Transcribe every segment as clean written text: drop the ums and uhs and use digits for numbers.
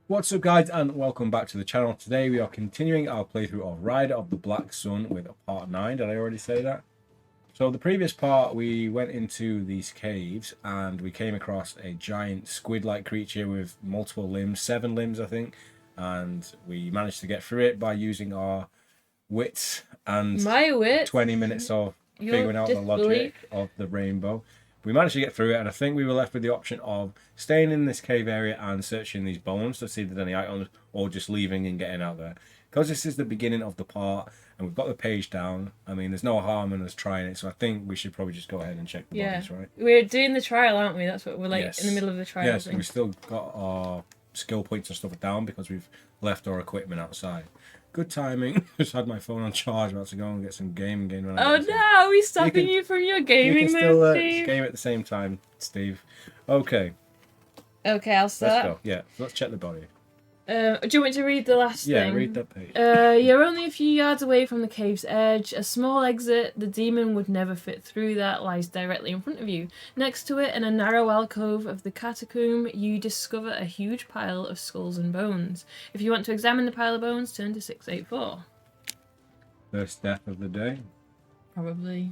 What's up guys and welcome back to the channel. Today we are continuing our playthrough of Rider of the Black Sun with part 9. Did I already say that? So the previous part we went into these caves and we came across a giant squid-like creature with multiple limbs, 7 limbs I think, and we managed to get through it by using our wits and My wit. 20 minutes of figuring out the logic of the rainbow. We managed to get through it, and I think we were left with the option of staying in this cave area and searching these bones to see if there's any items, or just leaving and getting out there. Because this is the beginning of the part, and we've got the page down, I mean, there's no harm in us trying it, so I think we should probably just go ahead and check the bodies, right? We're doing the trial, aren't we? That's what we're like, in the middle of the trial. Yes, and we've still got our skill points and stuff down because we've left our equipment outside. Good timing. Just had my phone on charge, about to go and get some game again. Oh no, we stopping you from your gaming. You can still game at the same time, Steve. Okay. Okay, I'll start. Let's go. Yeah, let's check the body. Do you want me to read the last thing? Yeah, read that page. You're only a few yards away from the cave's edge. A small exit, the demon would never fit through that, lies directly in front of you. Next to it, in a narrow alcove of the catacomb, you discover a huge pile of skulls and bones. If you want to examine the pile of bones, turn to 684. First death of the day. Probably.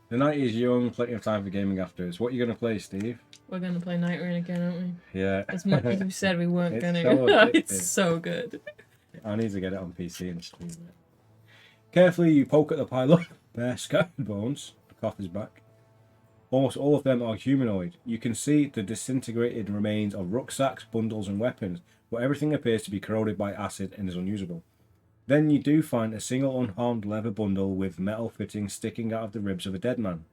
The night is young, plenty of time for gaming afterwards. What are you going to play, Steve? We're going to play Night Rain again, aren't we? Yeah. As much as we said we weren't going to. So It's so good. I need to get it on PC and stream it. Carefully, you poke at the pile of bare scattered bones. The cough is back. Almost all of them are humanoid. You can see the disintegrated remains of rucksacks, bundles, and weapons, but everything appears to be corroded by acid and is unusable. Then you do find a single unharmed leather bundle with metal fittings sticking out of the ribs of a dead man.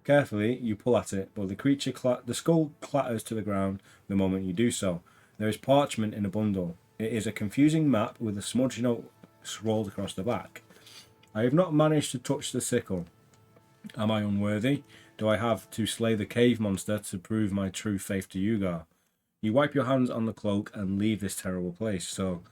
Carefully, you pull at it, but the skull clatters to the ground the moment you do so. There is parchment in a bundle. It is a confusing map with a smudge note scrawled across the back. I have not managed to touch the sickle. Am I unworthy? Do I have to slay the cave monster to prove my true faith to Yugar? You wipe your hands on the cloak and leave this terrible place. So,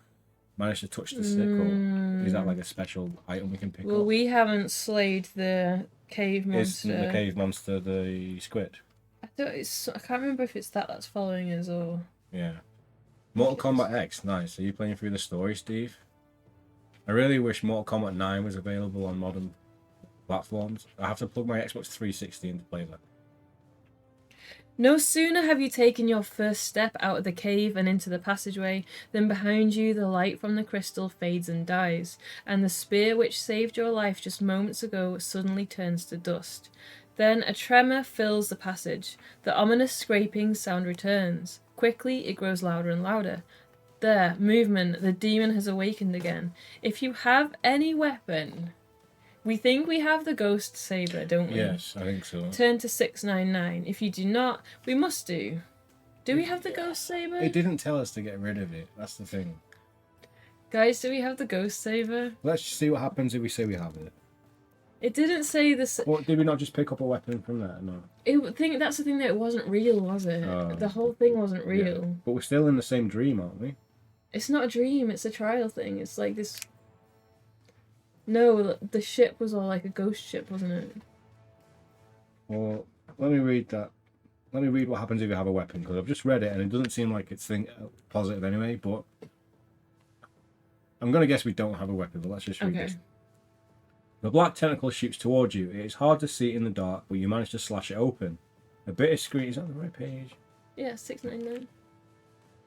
manage to touch the sickle. Is that like a special item we can pick up? Well, we haven't slayed the cave monster. Is the cave monster the squid? I can't remember if it's that's following us or... Yeah. Mortal Kombat X, nice. Are you playing through the story, Steve? I really wish Mortal Kombat 9 was available on modern platforms. I have to plug my Xbox 360 in to play that. No sooner have you taken your first step out of the cave and into the passageway than behind you the light from the crystal fades and dies, and the spear which saved your life just moments ago suddenly turns to dust. Then a tremor fills the passage. The ominous scraping sound returns. Quickly it grows louder and louder. There, movement, the demon has awakened again. If you have any weapon... We think we have the ghost saber, don't we? Yes, I think so. Turn to 699. If you do not, we must do. Do we have the ghost saber? It didn't tell us to get rid of it. That's the thing. Guys, do we have the ghost saber? Let's see what happens if we say we have it. It didn't say this. What, did we not just pick up a weapon from there? No. That's the thing, that it wasn't real, was it? The whole thing wasn't real. Yeah. But we're still in the same dream, aren't we? It's not a dream. It's a trial thing. It's like this. No, the ship was all like a ghost ship, wasn't it? Well, let me read that. Let me read what happens if you have a weapon, because I've just read it and it doesn't seem like it's positive anyway, but I'm going to guess we don't have a weapon, but let's just read this. The black tentacle shoots towards you. It is hard to see in the dark, but you manage to slash it open. A bit of scream... Is that the right page? Yeah, 699.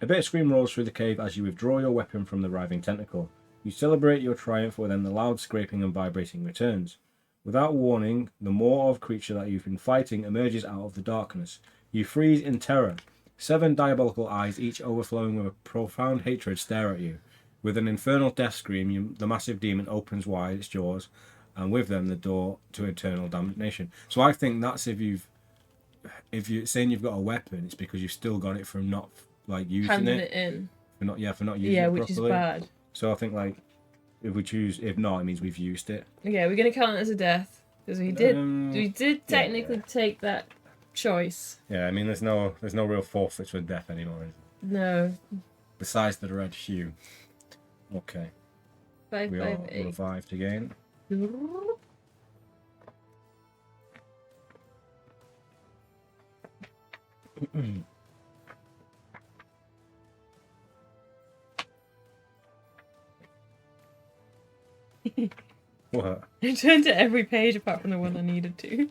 A bit of scream rolls through the cave as you withdraw your weapon from the writhing tentacle. You celebrate your triumph, but then the loud scraping and vibrating returns. Without warning, the maw of creature that you've been fighting emerges out of the darkness. You freeze in terror. 7 diabolical eyes, each overflowing with a profound hatred, stare at you. With an infernal death scream, the massive demon opens wide its jaws, and with them the door to eternal damnation. So I think that's if you're saying you've got a weapon, it's because you've still got it from not like using Handing it. it in. For not using it which properly. is bad. So I think like if not, it means we've used it. Yeah, we're gonna count it as a death because we did technically take that choice. Yeah, I mean there's no real forfeit for death anymore, is there? No. Besides the red hue. Okay. 558. We are revived again. What? I turned to every page apart from the one I needed to.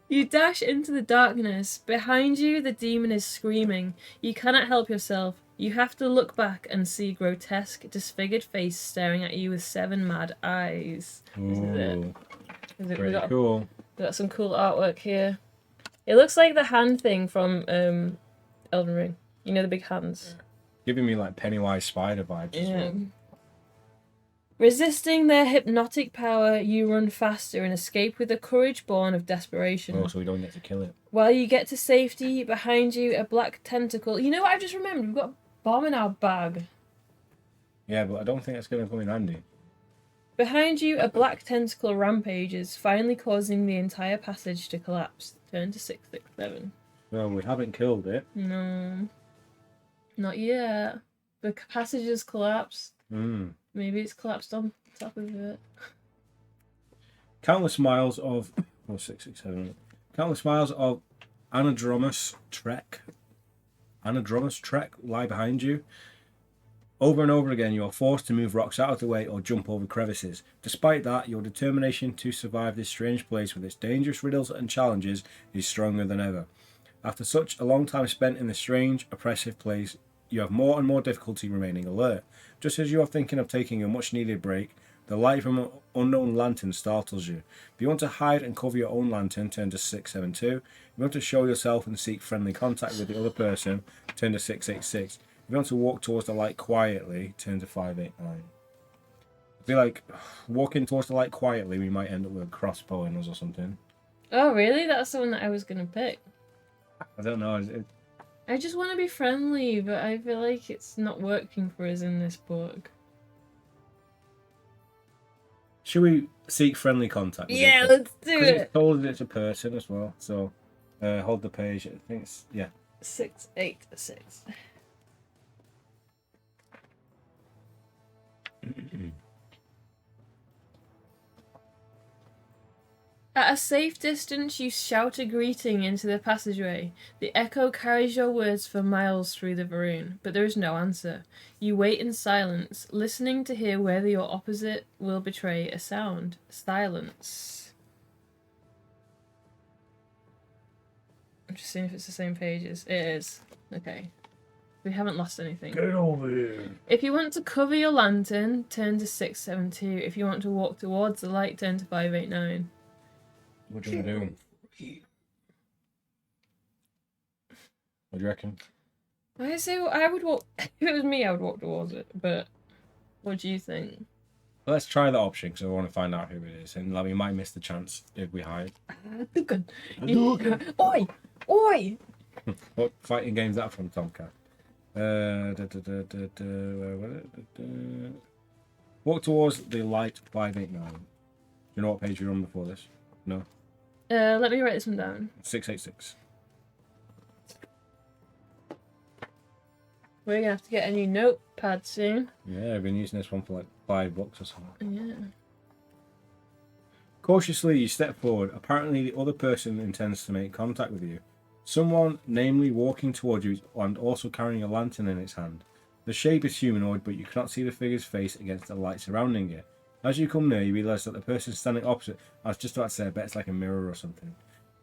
You dash into the darkness. Behind you, the demon is screaming. You cannot help yourself. You have to look back and see grotesque, disfigured face staring at you with 7 mad eyes. This is it. Ooh, We pretty got, cool. we got some cool artwork here. It looks like the hand thing from Elden Ring. You know, the big hands. Giving me like Pennywise spider vibes as well. Resisting their hypnotic power, you run faster and escape with a courage born of desperation. Oh, so we don't get to kill it. While you get to safety, behind you, a black tentacle. You know what I've just remembered? We've got a bomb in our bag. Yeah, but I don't think that's going to come in handy. Behind you, a black tentacle rampages, finally causing the entire passage to collapse. Turn to 667. Well, we haven't killed it. No. Not yet. The passage has collapsed. Maybe it's collapsed on top of it. Countless miles of... Oh, 667. Countless miles of anadromous trek lie behind you. Over and over again, you are forced to move rocks out of the way or jump over crevices. Despite that, your determination to survive this strange place with its dangerous riddles and challenges is stronger than ever. After such a long time spent in this strange, oppressive place, you have more and more difficulty remaining alert. Just as you are thinking of taking a much-needed break, the light from an unknown lantern startles you. If you want to hide and cover your own lantern, turn to 672. If you want to show yourself and seek friendly contact with the other person, turn to 686. If you want to walk towards the light quietly, turn to 589. I feel like walking towards the light quietly, we might end up with a crossbow in us or something. Oh, really? That's the one that I was going to pick. I don't know. I just want to be friendly, but I feel like it's not working for us in this book. Should we seek friendly contact with Yeah, it? let's do Because it. it's told that it's a person as well. So, hold the page. I think it's... Yeah. 686. At a safe distance, you shout a greeting into the passageway. The echo carries your words for miles through the Varun, but there is no answer. You wait in silence, listening to hear whether your opposite will betray a sound. Silence. I'm just seeing if it's the same pages. It is. Okay. We haven't lost anything. Get over here. If you want to cover your lantern, turn to 672. If you want to walk towards the light, turn to 589. What do you want to do? What do you reckon? I say I would walk. If it was me, I would walk towards it. But what do you think? Let's try that option because I want to find out who it is, and like we might miss the chance if we hide. Oi! Oi! What fighting game's that from, Tomcat? Walk towards the light 589. Do you know what page you're on before this? No. Let me write this one down. 686. We're gonna have to get a new notepad soon. Yeah, I've been using this one for like $5 or something. Yeah. Cautiously, you step forward. Apparently, the other person intends to make contact with you. Someone, namely, walking towards you and also carrying a lantern in its hand. The shape is humanoid, but you cannot see the figure's face against the light surrounding it. As you come near, you realise that the person standing opposite... I was just about to say, I bet it's like a mirror or something.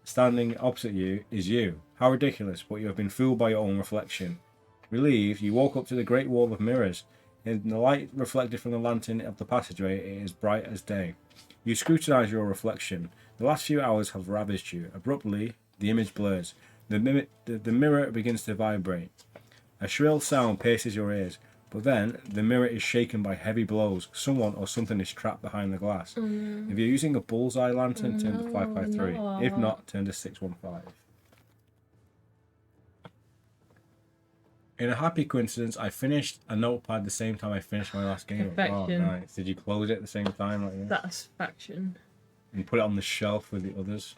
Standing opposite you is you. How ridiculous, but you have been fooled by your own reflection. Relieved, you walk up to the great wall of mirrors. In the light reflected from the lantern of the passageway, it is bright as day. You scrutinise your reflection. The last few hours have ravaged you. Abruptly, the image blurs. The mirror begins to vibrate. A shrill sound pierces your ears. But then, the mirror is shaken by heavy blows. Someone or something is trapped behind the glass. If you're using a bullseye lantern, turn to 553. No. If not, turn to 615. In a happy coincidence, I finished a notepad the same time I finished my last game. Perfection. Oh, nice. Did you close it at the same time? Like that? Satisfaction. And put it on the shelf with the others?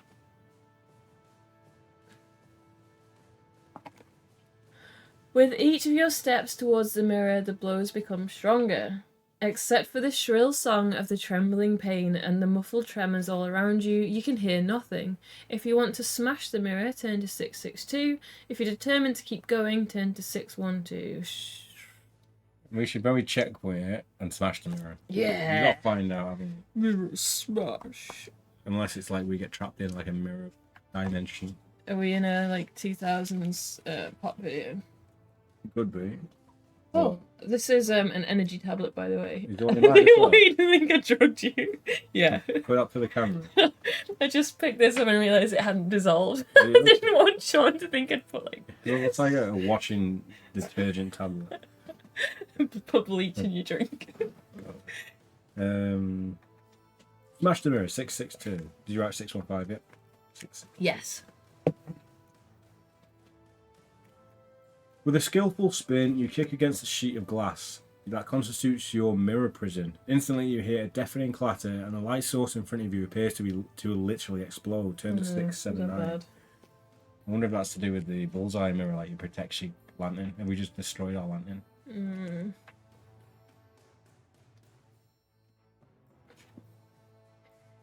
With each of your steps towards the mirror, the blows become stronger. Except for the shrill song of the trembling pain and the muffled tremors all around you, you can hear nothing. If you want to smash the mirror, turn to 662. If you're determined to keep going, turn to 612. We should probably checkpoint it and smash the mirror. You Yeah. gotta find out, haven't you? Mirror smash. Unless it's like we get trapped in like a mirror dimension. Are we in a like 2000s pop video? Could be. Oh, this is an energy tablet, by the way. You don't like this one? Why do you think I drugged you? Yeah. Put it up to the camera. I just picked this up and realised it hadn't dissolved. Yeah, I didn't want Sean to think I'd put like It's like a washing detergent tablet. put bleach in your drink. Smash the mirror, 662. Did you write 615? Yep. 6. Yes. With a skillful spin, you kick against a sheet of glass that constitutes your mirror prison. Instantly, you hear a deafening clatter, and the light source in front of you appears to literally explode. Turn to 679. Bad. I wonder if that's to do with the bullseye mirror, like you protect your lantern. Have we just destroyed our lantern?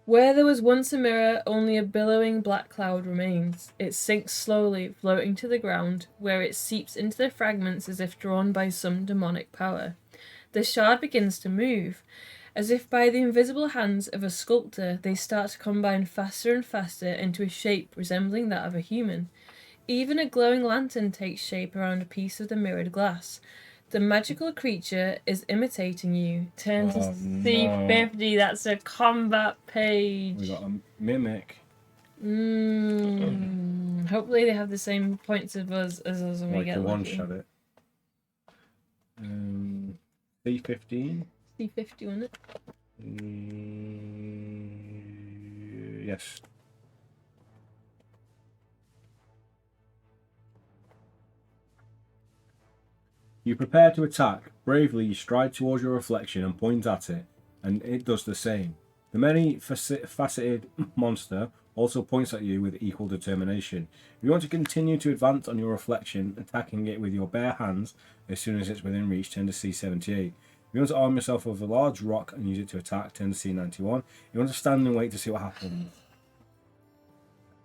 Where there was once a mirror, only a billowing black cloud remains. It sinks slowly, floating to the ground, where it seeps into the fragments as if drawn by some demonic power. The shard begins to move. As if by the invisible hands of a sculptor, they start to combine faster and faster into a shape resembling that of a human. Even a glowing lantern takes shape around a piece of the mirrored glass. The magical creature is imitating you. Turn to C50, that's a combat page. We got a mimic. Hopefully they have the same points of us as us when we get one lucky. shot it. C15? C50, wasn't it? Yes. You prepare to attack. Bravely, you stride towards your reflection and point at it, and it does the same. The many-faceted monster also points at you with equal determination. If you want to continue to advance on your reflection, attacking it with your bare hands as soon as it's within reach, turn to C78. If you want to arm yourself with a large rock and use it to attack, turn to C91. If you want to stand and wait to see what happens.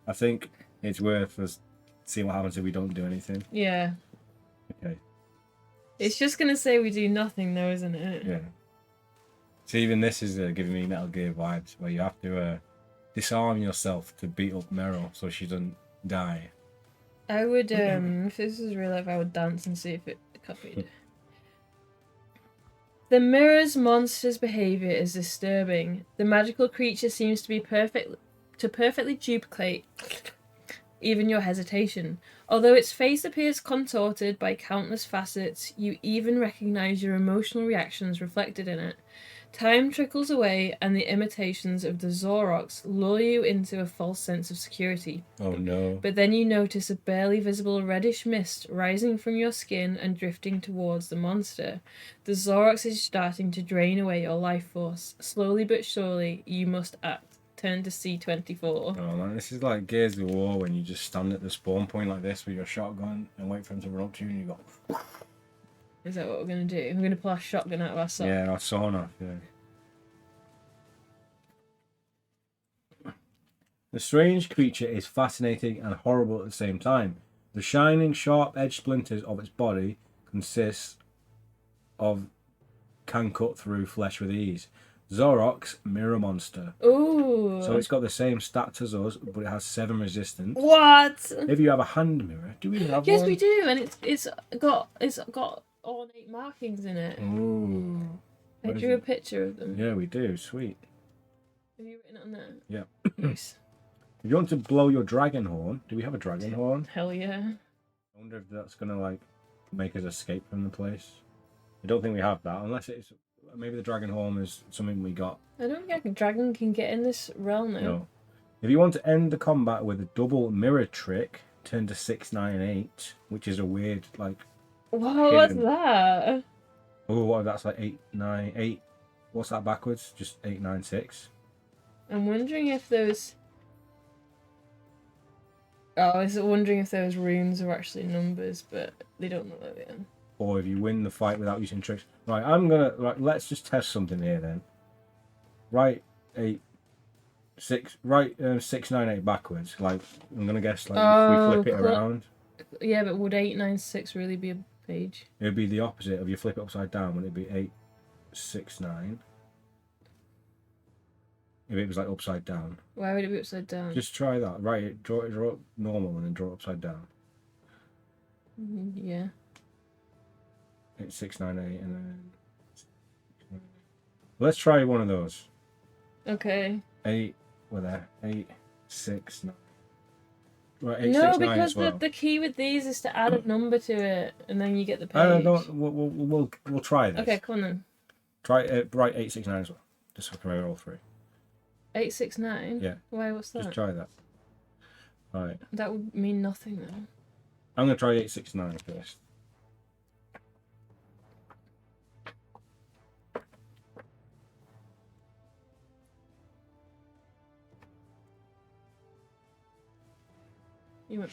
I think it's worth us seeing what happens if we don't do anything. Yeah. Okay. It's just gonna say we do nothing though, isn't it? Yeah. So even this is giving me Metal Gear vibes, where you have to disarm yourself to beat up Meryl so she doesn't die. I would, if this was real life, I would dance and see if it copied. The mirror's monster's behaviour is disturbing. The magical creature seems to be perfectly duplicate even your hesitation. Although its face appears contorted by countless facets, you even recognise your emotional reactions reflected in it. Time trickles away, and the imitations of the Zoroks lure you into a false sense of security. Oh no. But then you notice a barely visible reddish mist rising from your skin and drifting towards the monster. The Zoroks is starting to drain away your life force. Slowly but surely, you must act. Turn to C24. Oh man, this is like Gears of War when you just stand at the spawn point like this with your shotgun and wait for him to run up to you and you go... Is that what we're going to do? We're going to pull our shotgun out of our sock? Yeah, our sawn off, yeah. The strange creature is fascinating and horrible at the same time. The shining, sharp-edged splinters of its body can cut through flesh with ease. Zoroks, mirror monster. Ooh. So it's got the same stats as us, but it has 7 resistance. What? If you have a hand mirror, do we have Yes, one? we do, and it's got ornate markings in it. Ooh. I What is drew a it? picture of them. Yeah, we do. Sweet. Have you written it on there? Yeah. Nice. If you want to blow your dragon horn, do we have a dragon horn? Hell yeah. I wonder if that's gonna like make us escape from the place. I don't think we have that, unless it's maybe the dragon horn is something we got. I don't think a dragon can get in this realm though. No. If you want to end the combat with a double mirror trick, turn to 698, which is a weird like. Whoa, what's hidden- that? Oh, what? That's like 898. What's that backwards? Just 896. I'm wondering if those. I was wondering if those runes are actually numbers, but they don't look like them. Or if you win the fight without using tricks. Right, let's just test something here then. Write 698 backwards. Like I'm gonna guess like if we flip it around. Yeah, but would 896 really be a page? It would be the opposite of you flip it upside down. Would it be 869? If it was like upside down. Why would it be upside down? Just try that. Right, draw it normal and then draw it upside down. Yeah. 8698 and then. Let's try one of those. Okay. 8. Well, there. 869. Right, No, 869 because as well. the key with these is to add a number to it, and then you get the I page. don't. We'll try this. Okay, come on then. Try write 869 as well. Just so I can remember all three. 869. Yeah. Why? What's that? Just try that. Right. That would mean nothing though. I'm gonna try 869 first. You went.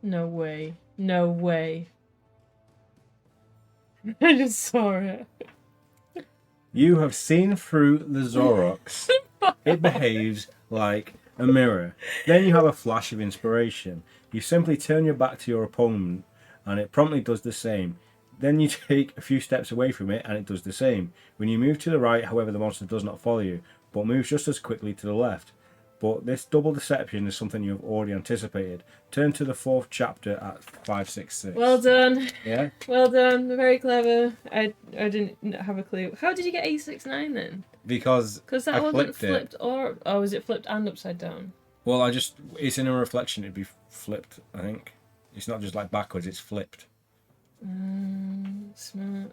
No way. No way. I just saw it. You have seen through the Zorox. It behaves like a mirror. Then you have a flash of inspiration. You simply turn your back to your opponent and it promptly does the same. Then you take a few steps away from it and it does the same. When you move to the right, however, the monster does not follow you, but moves just as quickly to the left. But this double deception is something you have already anticipated. Turn to the 4th chapter at 566. Well done. Yeah? Well done. Very clever. I didn't have a clue. How did you get 869 then? Because Because I that wasn't flipped flipped or... Oh, was it flipped and upside down? Well, it's in a reflection, it'd be flipped, I think. It's not just like backwards, it's flipped. Smart.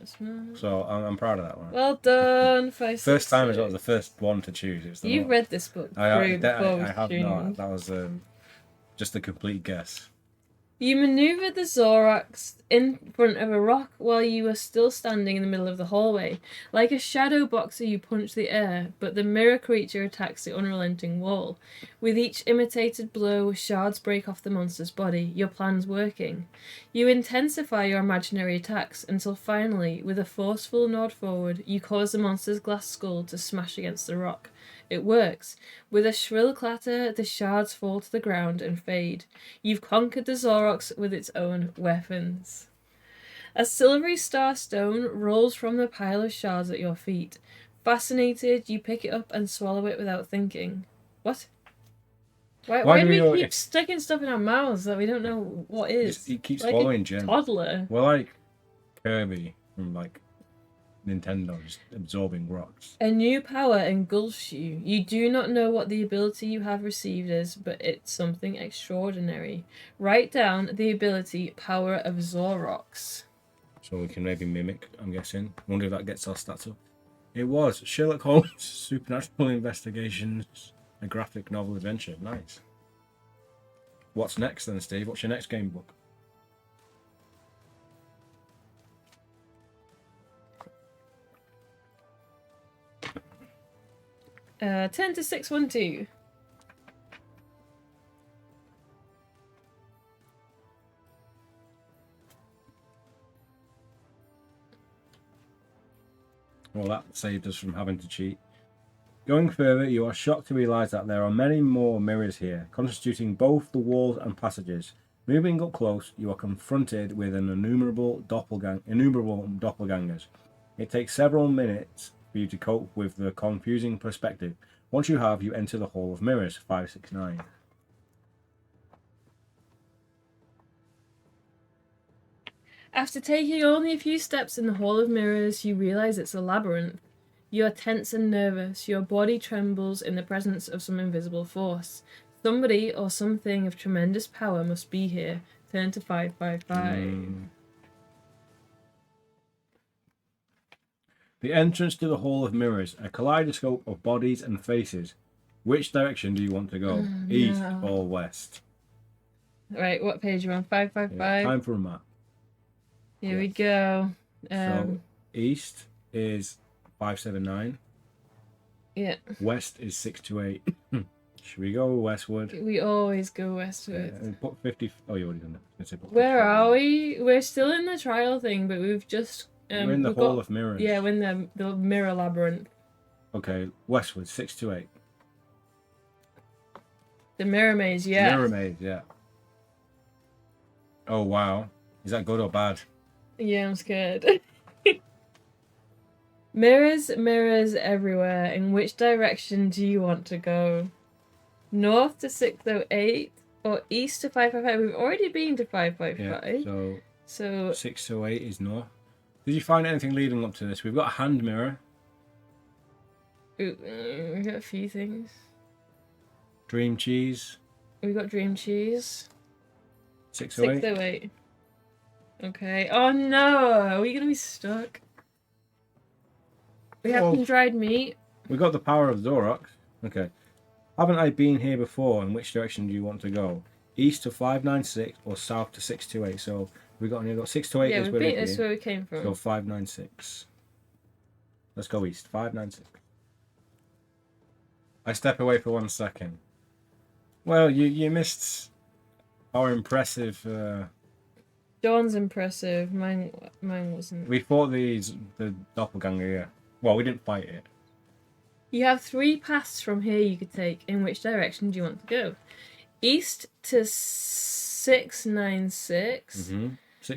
So I'm proud of that one. Well done. 566. First time as well, the first one to choose. It was the You've read this book I through before we have tuned not. in. That was just a complete guess. You maneuvered the Zorox in front of a rock while you were still standing in the middle of the hallway. Like a shadow boxer, you punch the air, but the mirror creature attacks the unrelenting wall. With each imitated blow, shards break off the monster's body, your plan's working. You intensify your imaginary attacks until finally, with a forceful nod forward, you cause the monster's glass skull to smash against the rock. It works. With a shrill clatter, the shards fall to the ground and fade. You've conquered the Zorox with its own weapons. A silvery star stone rolls from the pile of shards at your feet. Fascinated, you pick it up and swallow it without thinking. What? Why do we keep sticking stuff in our mouths that we don't know what is? He keeps like swallowing a gems. toddler. We're like Kirby from like Nintendo, just absorbing rocks. A new power engulfs you. You do not know what the ability you have received is, but it's something extraordinary. Write down the ability Power of Zorox. So we can maybe mimic, I'm guessing. Wonder if that gets our stats up. It was Sherlock Holmes' Supernatural Investigations, a graphic novel adventure. Nice. What's next then, Steve? What's your next game book? Turn to 612. Well, that saved us from having to cheat. Going further, you are shocked to realise that there are many more mirrors here, constituting both the walls and passages. Moving up close, you are confronted with an innumerable doppelgangers. It takes several minutes for you to cope with the confusing perspective. Once you have, you enter the Hall of Mirrors, 569. After taking only a few steps in the Hall of Mirrors, you realise it's a labyrinth. You are tense and nervous. Your body trembles in the presence of some invisible force. Somebody or something of tremendous power must be here. Turn to 555. The entrance to the Hall of Mirrors, a kaleidoscope of bodies and faces. Which direction do you want to go? East or west? Right, what page are you on? 555? Time for a map. Here we go. So, east is 579. Yeah. West is 628. Should we go westward? We always go westward. Yeah, and put 50. Oh, you already done it. Where are we? We're still in the trial thing, but we've just... we're in the Hall of Mirrors. Yeah, we're in the mirror labyrinth. Okay, westward, 628. The mirror maze, yeah. Mirror maze, yeah. Oh, wow. Is that good or bad? Yeah, I'm scared. Mirrors, mirrors everywhere. In which direction do you want to go? North to 608 or east to 555? We've already been to 555. Yeah, So 608 is north. Did you find anything leading up to this? We've got a hand mirror. we got a few things. Dream cheese. We got dream cheese. 608. 608. Okay. Oh no! Are we gonna be stuck? We have some dried meat. We got the power of Zorox. Okay. Haven't I been here before? In which direction do you want to go? East to 596 or south to 628? So we've got 628 Yeah, is where that's where we came from. So 596. Let's go east. 596. I step away for 1 second. Well, you missed our impressive. Dawn's impressive. Mine wasn't. We fought the doppelganger. Yeah. Well, we didn't fight it. You have 3 paths from here you could take. In which direction do you want to go? East to 696.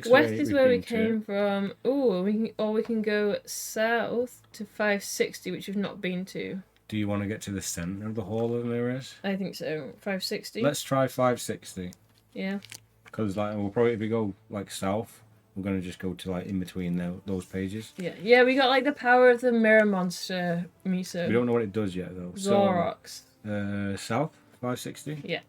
West is where we came from. Ooh, we can go south to 560, which we've not been to. Do you want to get to the center of the Hall of Mirrors? I think so. 560. Let's try 560. Yeah. Because we'll probably, if we go like south, we're gonna just go to like in between those pages. Yeah. We got like the power of the mirror monster miso. We don't know what it does yet though. Zorox. So, south 560. Yeah.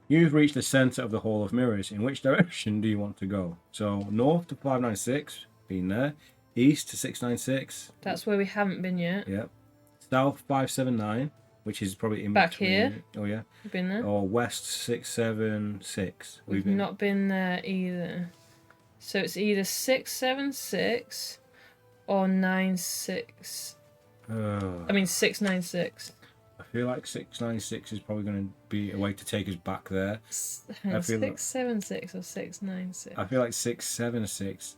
You've reached the center of the Hall of Mirrors. In which direction do you want to go? So north to 596, been there. East to 696. That's where we haven't been yet. Yep. South 579, which is probably in back between. Here. Oh yeah. We've been there. Or west 676. We've not been there either. So it's either 676 or 96. I mean 696. I feel like 696 is probably going to be a way to take us back there. 676 or 696. I feel like 676,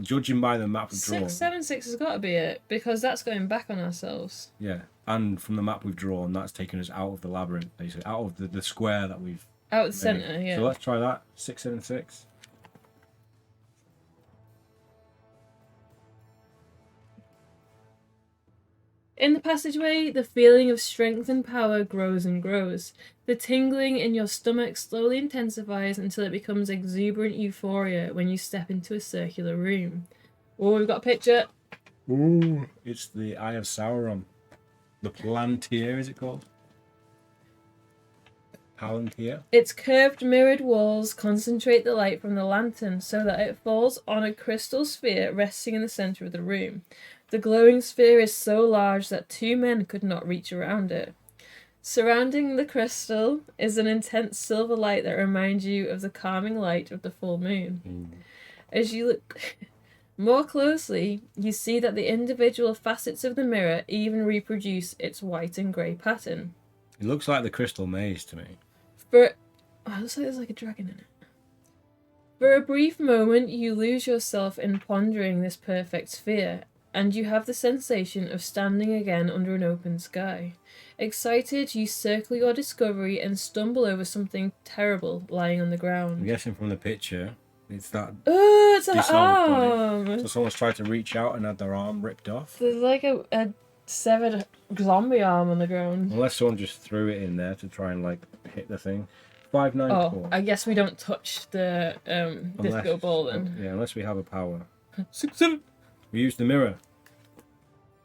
judging by the map we've drawn. 676 has got to be it, because that's going back on ourselves. Yeah, and from the map we've drawn, that's taken us out of the labyrinth, basically, out of the square that we've out of the centre, yeah. So let's try that, 676. In the passageway, the feeling of strength and power grows and grows. The tingling in your stomach slowly intensifies until it becomes exuberant euphoria when you step into a circular room. Oh, we've got a picture. Ooh, it's the Eye of Sauron. The Palantir, is it called? Palantir? Its curved mirrored walls concentrate the light from the lantern so that it falls on a crystal sphere resting in the centre of the room. The glowing sphere is so large that 2 men could not reach around it. Surrounding the crystal is an intense silver light that reminds you of the calming light of the full moon. As you look more closely, you see that the individual facets of the mirror even reproduce its white and grey pattern. It looks like the Crystal Maze to me. It looks like there's like a dragon in it. For a brief moment, you lose yourself in pondering this perfect sphere, and you have the sensation of standing again under an open sky. Excited, you circle your discovery and stumble over something terrible lying on the ground. I'm guessing from the picture, it's that. Oh, it's an dissolved arm! body. So someone's tried to reach out and had their arm ripped off. There's like a severed zombie arm on the ground. Unless someone just threw it in there to try and like hit the thing. 594. Oh, I guess we don't touch the disco ball then. Yeah, unless we have a power. 6, 7. We use the mirror.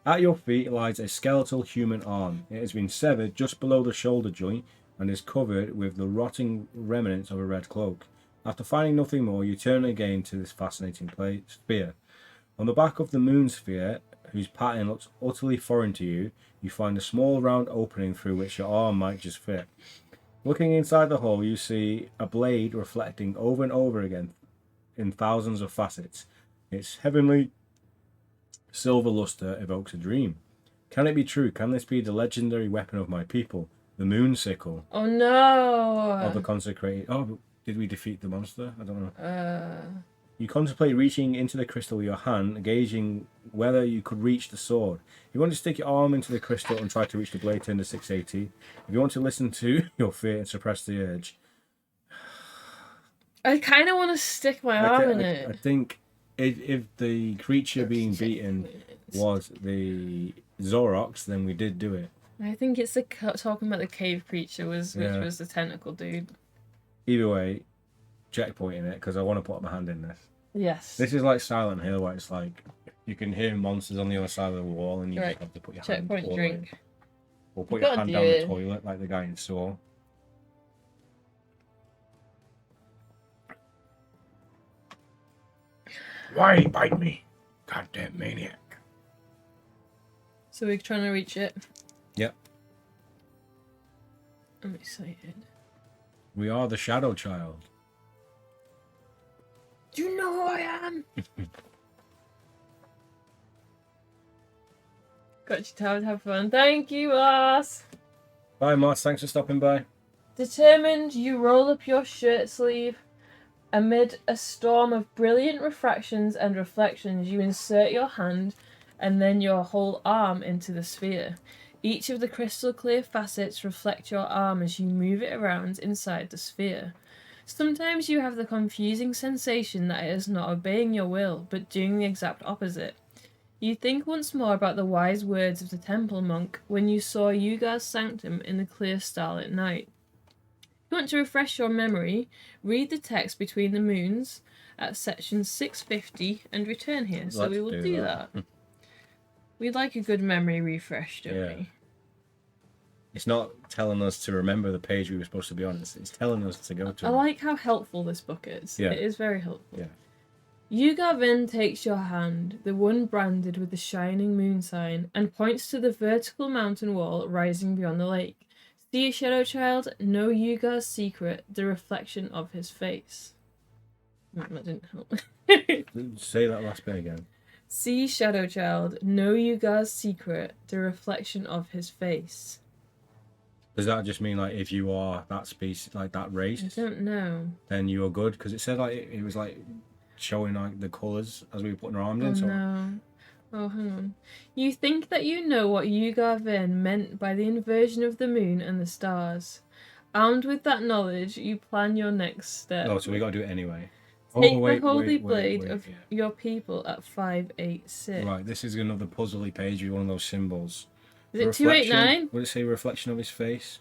At your feet lies a skeletal human arm. It has been severed just below the shoulder joint and is covered with the rotting remnants of a red cloak. After finding nothing more, you turn again to this fascinating sphere. On the back of the moon sphere, whose pattern looks utterly foreign to you, you find a small round opening through which your arm might just fit. Looking inside the hole, you see a blade reflecting over and over again in thousands of facets. Its heavenly silver luster evokes a dream. Can it be true? Can this be the legendary weapon of my people, the moon sickle? Oh no! Of the consecrated. Oh, did we defeat the monster? I don't know. You contemplate reaching into the crystal with your hand, gauging whether you could reach the sword. If you want to stick your arm into the crystal and try to reach the blade, turn to 680. If you want to listen to your fear and suppress the urge. I kind of want to stick my arm in it. I think if the creature being beaten was the Zorox, then we did do it. I think it's talking about the cave creature which was the tentacle dude. Either way, checkpointing it because I want to put my hand in this. Yes. This is like Silent Hill, where it's like you can hear monsters on the other side of the wall, and you just have to put your hand. Checkpoint drink. Or put your hand down the toilet like the guy in Saw. Why bite me? Goddamn maniac. So we're trying to reach it. Yep. I'm excited. We are the Shadow Child. Do you know who I am? Got you time to have fun. Thank you, Moss. Bye, Moss. Thanks for stopping by. Determined, you roll up your shirt sleeve. Amid a storm of brilliant refractions and reflections, you insert your hand and then your whole arm into the sphere. Each of the crystal clear facets reflect your arm as you move it around inside the sphere. Sometimes you have the confusing sensation that it is not obeying your will, but doing the exact opposite. You think once more about the wise words of the temple monk when you saw Yugar's sanctum in the clear starlit night. If you want to refresh your memory, read the text between the moons at section 650 and return here. So we will do that. We'd like a good memory refresh, don't we? It's not telling us to remember the page we were supposed to be on. It's telling us to go to. I like how helpful this book is. Yeah. It is very helpful. Yeah. Yugar then takes your hand, the one branded with the shining moon sign, and points to the vertical mountain wall rising beyond the lake. See, Shadow Child, know Yugar's secret, the reflection of his face. That didn't help. Say that last bit again. See, Shadow Child, know Yugar's secret, the reflection of his face. Does that just mean like if you are that species, like that race? I don't know. Then you're good because it said like it was like showing like the colours as we were putting our arms in. So No. Oh, hang on. You think that you know what Yugar Vin meant by the inversion of the moon and the stars. Armed with that knowledge, you plan your next step. Oh, so we got to do it anyway. Take the holy blade of your people at 586. Right, this is another puzzly page with one of those symbols. Is it 289? Would it say reflection of his face?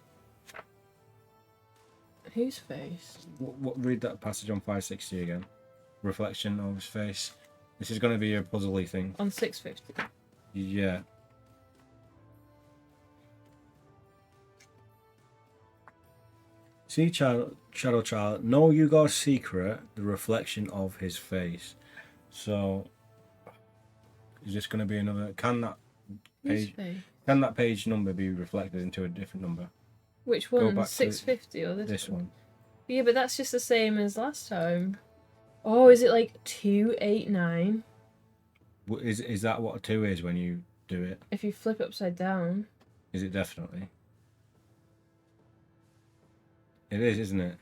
Whose face? Read that passage on 560 again. Reflection of his face. This is going to be a puzzly thing. On 650. Yeah. See, Shadow Child, know Yugar's secret, the reflection of his face. So, is this going to be another? Can that page number be reflected into a different number? Which one? 650 or this one? Yeah, but that's just the same as last time. Oh, is it like 289? Is that what a 2 is when you do it? If you flip upside down. Is it definitely? It is, isn't it?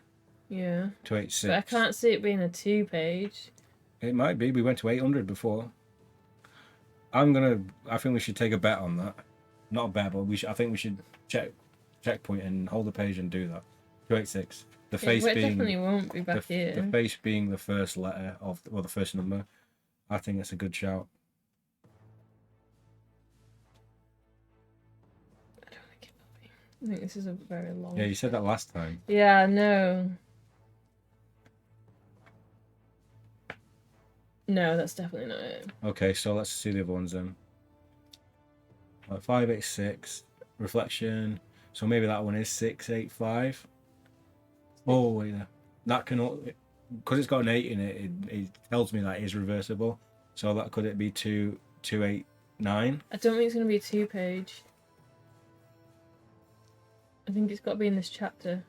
Yeah. 286. But I can't see it being a 2 page. It might be. We went to 800 before. I think we should take a bet on that. Not a bet, but I think we should checkpoint and hold the page and do that. 286. The face being definitely won't be back here. The face being the first letter of the first number. I think that's a good shout. I don't think it will be. I think this is a very long. Yeah, you said that last time. Yeah, no. No, that's definitely not it. Okay, so let's see the other ones then. 586 reflection. So maybe that one is 685. Oh wait, that can, because it's got an 8 in it. It tells me that it is reversible. So that could it be 289? I don't think it's gonna be a 2 page. I think it's got to be in this chapter.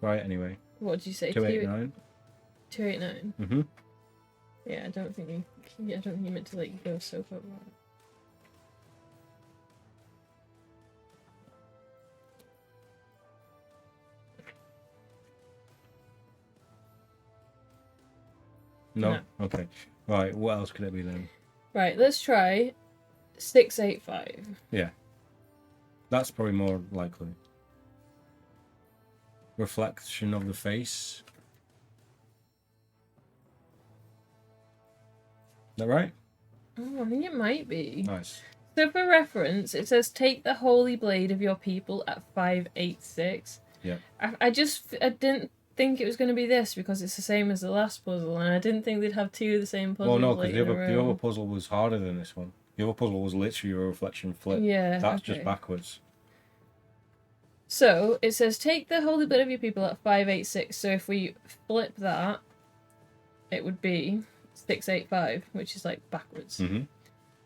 Right. Anyway. What did you say? 289. 289. Mhm. Yeah, I don't think you meant to like go so far. No? Okay. Right, what else could it be then? Right, let's try 685. Yeah. That's probably more likely. Reflection of the face. Is that right? Oh, I think it might be. Nice. So for reference, it says take the holy blade of your people at 586. Yeah. I didn't think it was going to be this because it's the same as the last puzzle, and I didn't think they'd have two of the same puzzles. Well, no, like, because in a the row. other puzzle was harder than this one. The other puzzle was literally a reflection flip. Yeah, That's okay. just backwards. So it says take the holy blade of your people at 586. So if we flip that, it would be 685, which is like backwards. Mm-hmm.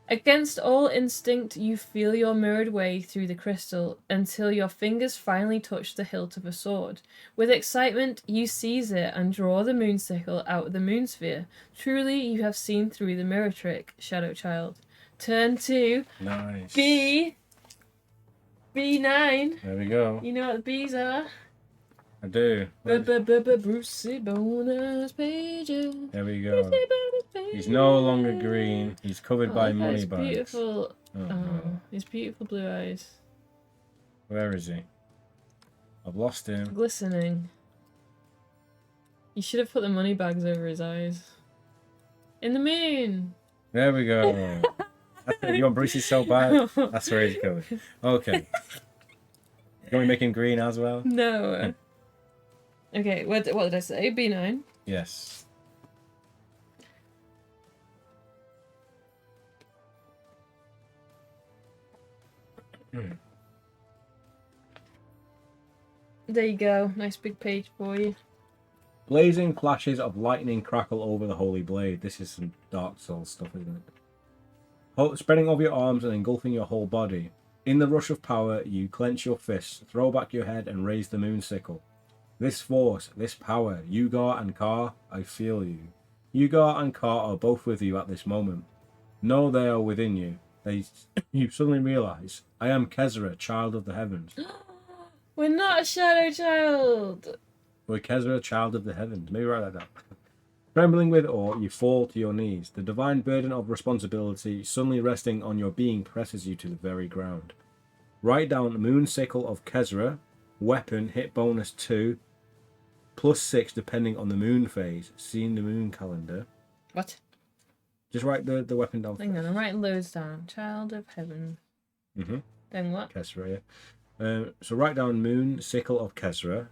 Against all instinct, you feel your mirrored way through the crystal until your fingers finally touch the hilt of a sword. With excitement, you seize it and draw the moon sickle out of the moon sphere. Truly, you have seen through the mirror trick, Shadow Child. Turn to Nice. B9. There we go. You know what the B's are? I do. Brucey bonus pages. There we go. He's no longer green. He's covered by look at money his bags. beautiful. Oh, Oh, no. his beautiful blue eyes. Where is he? I've lost him. Glistening. You should have put the money bags over his eyes. In the moon! There we go. You want Brucey so bad? That's where he's going. Okay. You want me to make him green as well? No. Okay, what did I say? B9. Yes. There you go. Nice big page for you. Blazing flashes of lightning crackle over the holy blade. This is some Dark Souls stuff, isn't it? Spreading over your arms and engulfing your whole body. In the rush of power, you clench your fists, throw back your head, and raise the moon sickle. This force, this power, Yugar and Kar, I feel you. Yugar and Kar are both with you at this moment. Know they are within you. You suddenly realize, I am Kezra, child of the heavens. We're not a Shadow Child! We're Kezra, child of the heavens. Maybe write that down. Trembling with awe, you fall to your knees. The divine burden of responsibility suddenly resting on your being presses you to the very ground. Write down Moon Sickle of Kezra, weapon, hit bonus 2, +6 depending on the moon phase. Seeing the moon calendar. What? Just write the weapon down. Hang on, I'm writing loads down. Child of Heaven. Mm-hmm. Then what? Kezra, yeah. So write down Moon Sickle of Kezra.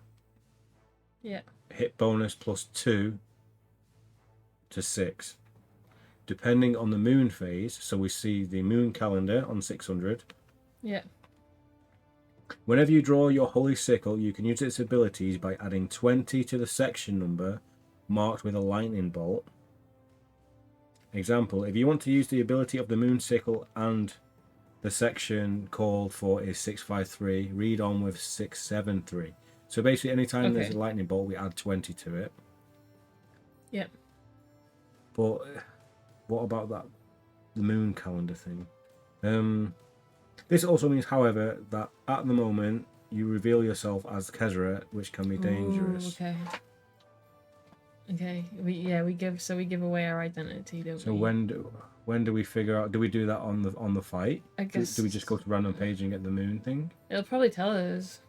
Yeah. Hit bonus +2 to 6. Depending on the moon phase, so we see the moon calendar on 600. Yeah. Whenever you draw your holy sickle, you can use its abilities by adding 20 to the section number marked with a lightning bolt. Example, if you want to use the ability of the moon sickle and the section called for is 653, read on with 673. So basically anytime there's a lightning bolt, we add 20 to it. Yep. But what about that, the moon calendar thing? This also means, however, that at the moment you reveal yourself as Kezra, which can be dangerous. Ooh, okay. We give away our identity, don't we? So when do we figure out? Do we do that on the fight? I guess. Do we just go to random page and get the moon thing? It'll probably tell us.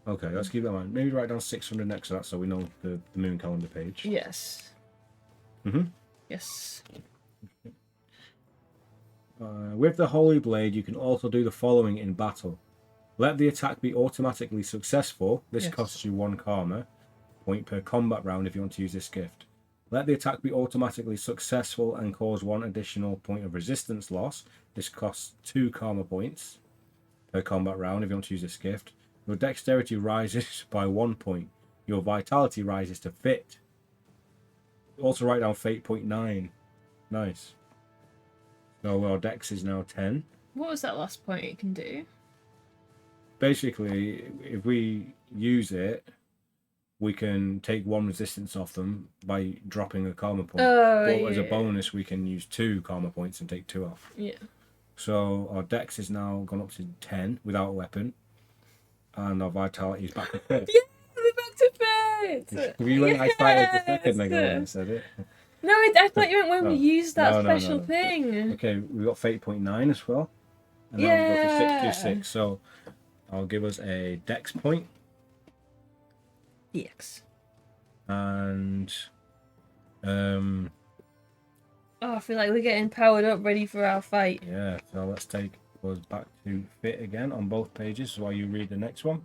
Okay, let's keep that in mind. Maybe write down 600 next to that so we know the moon calendar page. Yes. Yes. With the Holy Blade, you can also do the following in battle. Let the attack be automatically successful. This costs you 1 karma point per combat round if you want to use this gift. Let the attack be automatically successful and cause 1 additional point of resistance loss. This costs 2 karma points per combat round if you want to use this gift. Your dexterity rises by 1 point. Your vitality rises to fit. Also write down fate point 9. Nice. So our dex is now 10. What was that last point it can do? Basically, if we use it, we can take 1 resistance off them by dropping a karma point. As a bonus, we can use 2 karma points and take 2 off. Yeah. So our dex is now gone up to 10 without a weapon. And our vitality is back to 5. Yeah, we're back to fit! I started the second ago and said it. No, I thought you meant when we used that No, no, special no. thing. Okay, we got Fate point 9 as well. And then we'll go for 626. So I'll give us a Dex point. EX. And Oh, I feel like we're getting powered up, ready for our fight. yeah, so let's take us back to Fit again on both pages while you read the next one.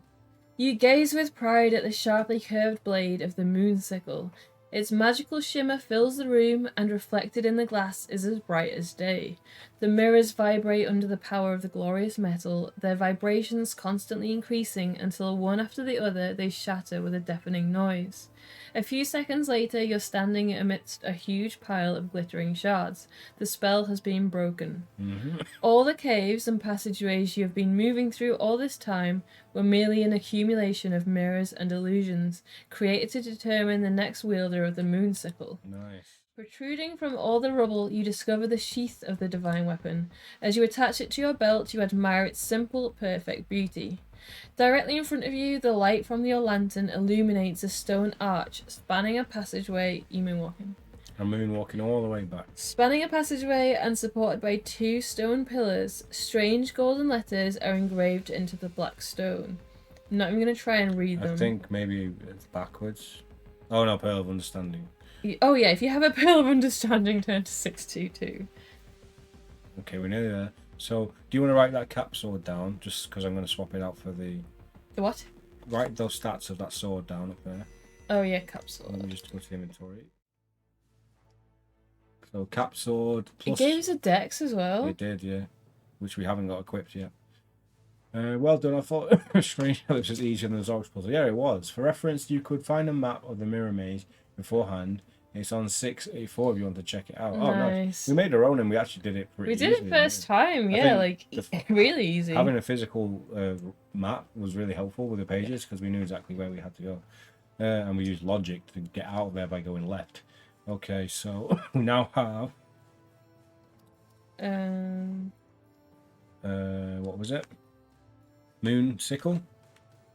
You gaze with pride at the sharply curved blade of the moon sickle. Its magical shimmer fills the room, and reflected in the glass is as bright as day. The mirrors vibrate under the power of the glorious metal, their vibrations constantly increasing until one after the other they shatter with a deafening noise. A few seconds later, you're standing amidst a huge pile of glittering shards. The spell has been broken. Mm-hmm. All the caves and passageways you have been moving through all this time were merely an accumulation of mirrors and illusions, created to determine the next wielder of the moon sickle. Nice. Protruding from all the rubble, you discover the sheath of the divine weapon. As you attach it to your belt, you admire its simple, perfect beauty. Directly in front of you, the light from your lantern illuminates a stone arch spanning a passageway. You moonwalking. I'm moonwalking all the way back. Spanning a passageway and supported by two stone pillars, strange golden letters are engraved into the black stone. I'm not even going to try and read them. I think maybe it's backwards. Oh no, Pearl of Understanding. Oh yeah, if you have a Pearl of Understanding, turn to 622. Okay, we're nearly there. So, do you want to write that cap sword down? Just because I'm going to swap it out for the... The what? Write those stats of that sword down up there. Oh yeah, capsule. Let me just go to the inventory. So, cap sword plus... It gave us a dex as well. It did, yeah. Which we haven't got equipped yet. Well done. I thought Strange Ellipse was easier than the Zorg's puzzle. Yeah, it was. For reference, you could find a map of the mirror maze beforehand. It's on 684 if you want to check it out. Nice. Oh, nice. We made our own and we actually did it pretty We did easily, it first time, yeah, like really easy. Having a physical map was really helpful with the pages because we knew exactly where we had to go. And we used logic to get out of there by going left. Okay, so we now have... what was it? Moon Sickle?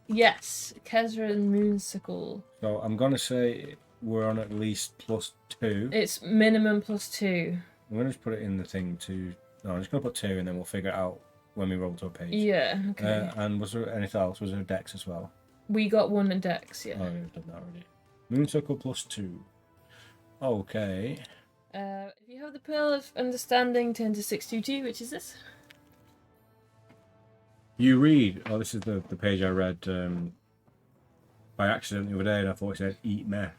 Yes, Kezra and Moonsicle. So I'm going to say we're on at least +2. It's minimum +2. I'm going to just put it in the thing to... No, I'm just going to put 2 and then we'll figure it out when we roll to a page. Yeah, okay. And was there anything else? Was there a dex as well? We got one in dex, yeah. Oh, we've done that already. Moonsicle +2. Okay. If you have the Pearl of Understanding, turn to 622, which is this. You read... Oh, this is the page I read by accident the other day and I thought it said eat meth.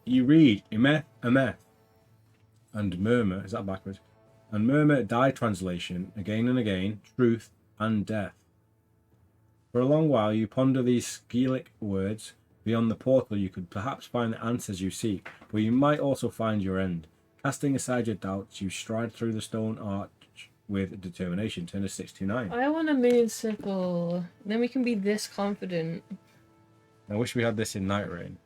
You read emeth, and murmur, is that backwards? And murmur die translation again and again, truth and death. For a long while you ponder these Gaelic words. Beyond the portal you could perhaps find the answers you seek, but you might also find your end. Casting aside your doubts, you stride through the stone arch with determination. Turn to 629. I want a Moonsicle. Then we can be this confident. I wish we had this in Night Rain.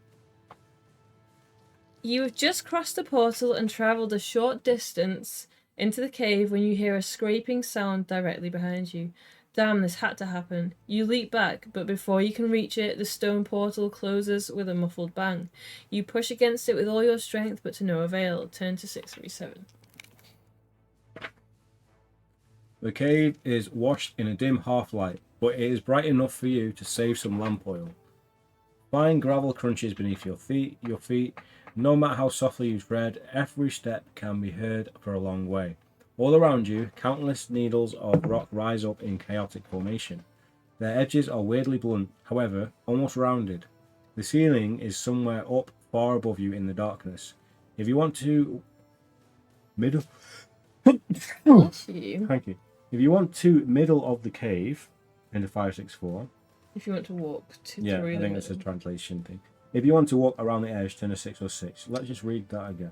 You have just crossed the portal and travelled a short distance into the cave when you hear a scraping sound directly behind you. Damn, this had to happen. You leap back, but before you can reach it, the stone portal closes with a muffled bang. You push against it with all your strength, but to no avail. Turn to 637. The cave is washed in a dim half-light, but it is bright enough for you to save some lamp oil. Fine gravel crunches beneath your feet. No matter how softly you tread, every step can be heard for a long way. All around you, countless needles of rock rise up in chaotic formation. Their edges are weirdly blunt, however, almost rounded. The ceiling is somewhere up far above you in the darkness. If you want to... Bless you. Thank you. If you want to middle of the cave, into 564... If you want to walk to Yeah, through I the think it's a middle. translation thing. If you want to walk around the edge, turn to 606. Let's just read that again.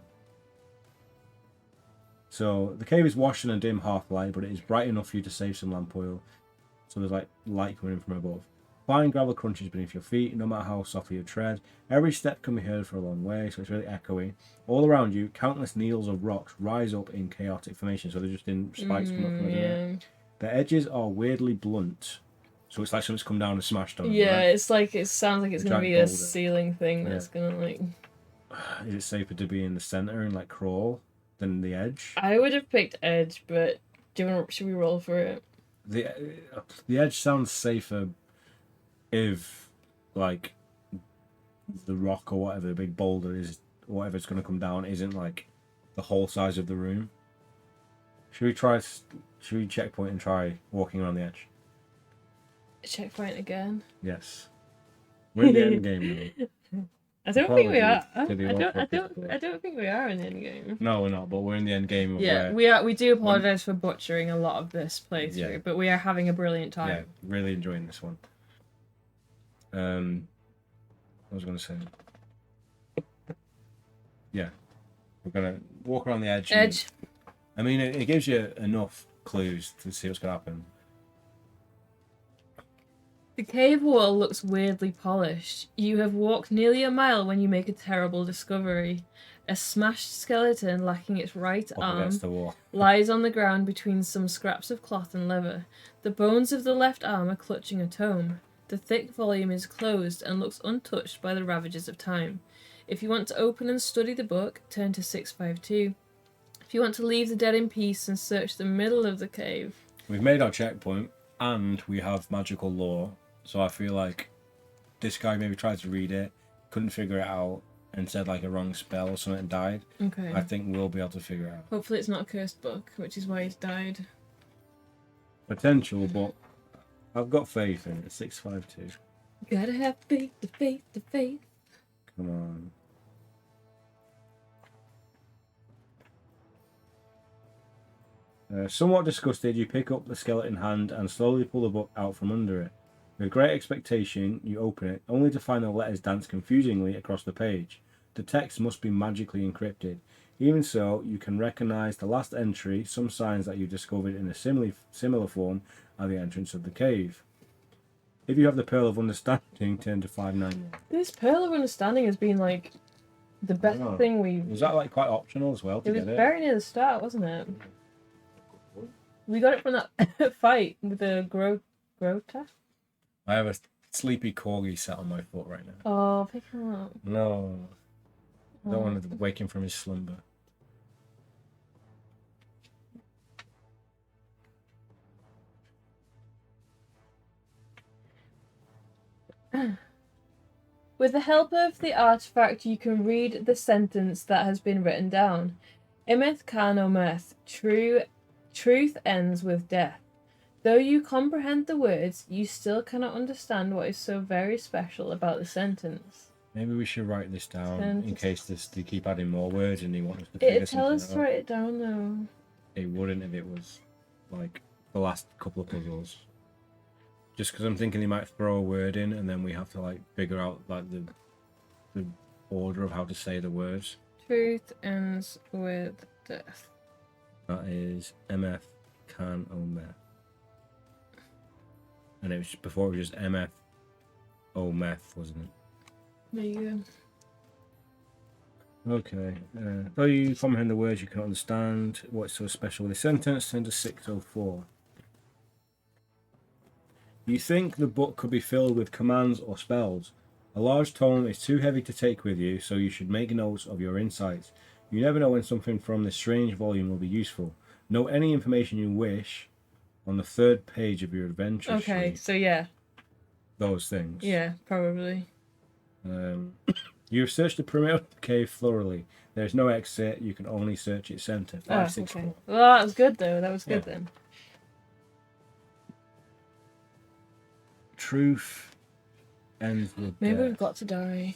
So, the cave is washed in a dim half-light, but it is bright enough for you to save some lamp oil. So there's like light coming in from above. Fine gravel crunches beneath your feet, no matter how softly you tread. Every step can be heard for a long way, so it's really echoey. All around you, countless needles of rocks rise up in chaotic formation, so they're just in spikes coming up from everywhere. Yeah. The edges are weirdly blunt. So it's like something's come down and smashed on them, Yeah, right? it's like it sounds like it's A gonna be giant a boulder. ceiling thing Yeah. that's gonna like. Is it safer to be in the center and like crawl than the edge? I would have picked edge, but should we roll for it? The edge sounds safer if like the rock or whatever the big boulder is, whatever's going to come down, isn't like the whole size of the room. Should we checkpoint and try walking around the edge? Checkpoint again. Yes. We're in the end game now. I don't think we are. I Apologies. don't think we are in the end game. No, we're not, but we're in the end game of Yeah, where, we are. We do apologize for butchering a lot of this playthrough, Yeah. but we are having a brilliant time. yeah, really enjoying this one. I was gonna say, yeah, we're gonna walk around the edge. Edge. I mean, it gives you enough clues to see what's gonna happen. The cave wall looks weirdly polished. You have walked nearly a mile when you make a terrible discovery. A smashed skeleton lacking its right Up arm against the wall. lies on the ground between some scraps of cloth and leather. The bones of the left arm are clutching a tome. The thick volume is closed and looks untouched by the ravages of time. If you want to open and study the book, turn to 652. If you want to leave the dead in peace and search the middle of the cave. We've made our checkpoint, and we have magical lore. So I feel like this guy maybe tried to read it, couldn't figure it out, and said like a wrong spell or something and died. Okay. I think we'll be able to figure it out. Hopefully it's not a cursed book, which is why he's died. Potential, but I've got faith in it. 652. Gotta have faith, the faith, the faith. Come on. Somewhat disgusted, you pick up the skeleton hand and slowly pull the book out from under it. With great expectation, you open it, only to find the letters dance confusingly across the page. The text must be magically encrypted. Even so, you can recognize the last entry. Some signs that you discovered in a similar form are the entrance of the cave. If you have the Pearl of Understanding, turn to 590. This Pearl of Understanding has been like the best thing we. Was that like quite optional as well to It was get it? very near the start, wasn't it? We got it from that fight with the Grota. I have a sleepy corgi sat on my foot right now. Oh, pick him up. No. I don't Oh. want to wake him from his slumber. With the help of the artifact, you can read the sentence that has been written down. Imeth can ometh, truth ends with death. Though you comprehend the words, you still cannot understand what is so very special about the sentence. Maybe we should write this down in Sentence. case they keep adding more words and they want us to figure It'd tell us something to out. write it down though. It wouldn't if it was like the last couple of puzzles. Just because I'm thinking they might throw a word in and then we have to like figure out like the order of how to say the words. Truth ends with death. That is MF can ometh. And it was before it was just MF ometh, wasn't it? There you go. Okay. Though you comprehend the words, you can understand what's so special with the sentence. Turn to 604. You think the book could be filled with commands or spells. A large tome is too heavy to take with you, so you should make notes of your insights. You never know when something from this strange volume will be useful. Note any information you wish on the third page of your adventure Okay, sheet. so yeah. Those things. Yeah, probably. You have searched the perimeter of the cave thoroughly. There is no exit. You can only search its center. 564. Okay. Well, that was good though. That was good Yeah. then. Truth ends with Maybe death. we've got to die.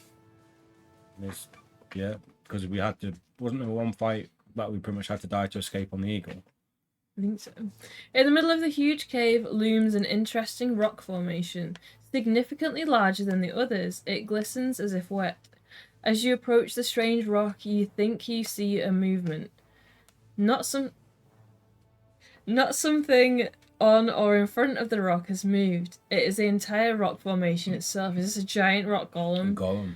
Yeah, because we had to. Wasn't there one fight that we pretty much had to die to escape on the Eagle? I think so. In the middle of the huge cave looms an interesting rock formation. Significantly larger than the others, it glistens as if wet. As you approach the strange rock, you think you see a movement. Not something on or in front of the rock has moved. It is the entire rock formation itself. It is a giant rock golem. Golem.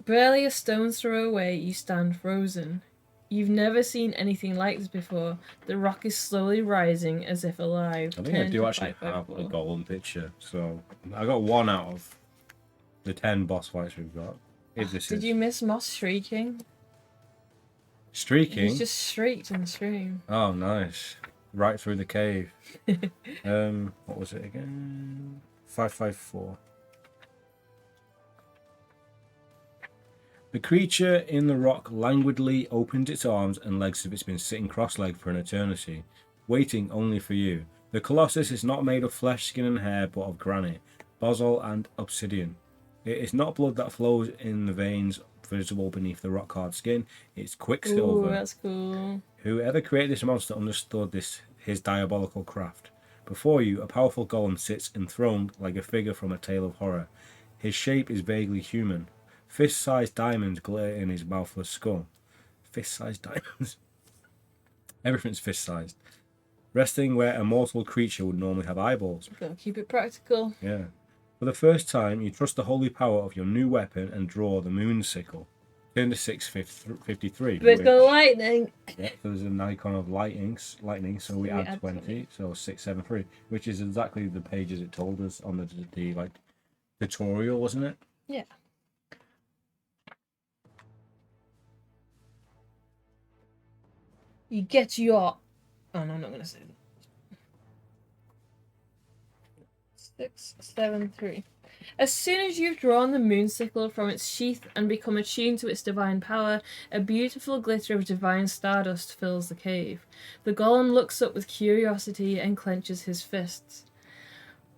Barely a stone's throw away, you stand frozen. You've never seen anything like this before. The rock is slowly rising as if alive. I think I Turn do to actually have a 554. golem picture. So I got 1 out of the 10 boss fights we've got. Idris Did is. you miss Moss shrieking? Streaking? He's just shrieked in the stream. Oh, nice. Right through the cave. What was it again? 554. The creature in the rock languidly opened its arms and legs as if it's been sitting cross-legged for an eternity, waiting only for you. The Colossus is not made of flesh, skin and hair, but of granite, basalt and obsidian. It is not blood that flows in the veins visible beneath the rock-hard skin. It's quicksilver. Ooh, that's cool. Whoever created this monster understood his diabolical craft. Before you, a powerful golem sits enthroned like a figure from a tale of horror. His shape is vaguely human. Fist-sized diamonds glitter in his mouthless skull. Fist-sized diamonds? Everything's fist-sized. Resting where a mortal creature would normally have eyeballs. Gotta keep it practical. Yeah. For the first time, you trust the holy power of your new weapon and draw the moon sickle. Turn to 653. But it's got lightning. Yeah, so there's an icon of lightning, so we add 20, so 673, which is exactly the pages it told us on the like tutorial, wasn't it? Yeah. You get your... Oh, no, I'm not going to say that. 673. As soon as you've drawn the moon sickle from its sheath and become attuned to its divine power, a beautiful glitter of divine stardust fills the cave. The golem looks up with curiosity and clenches his fists.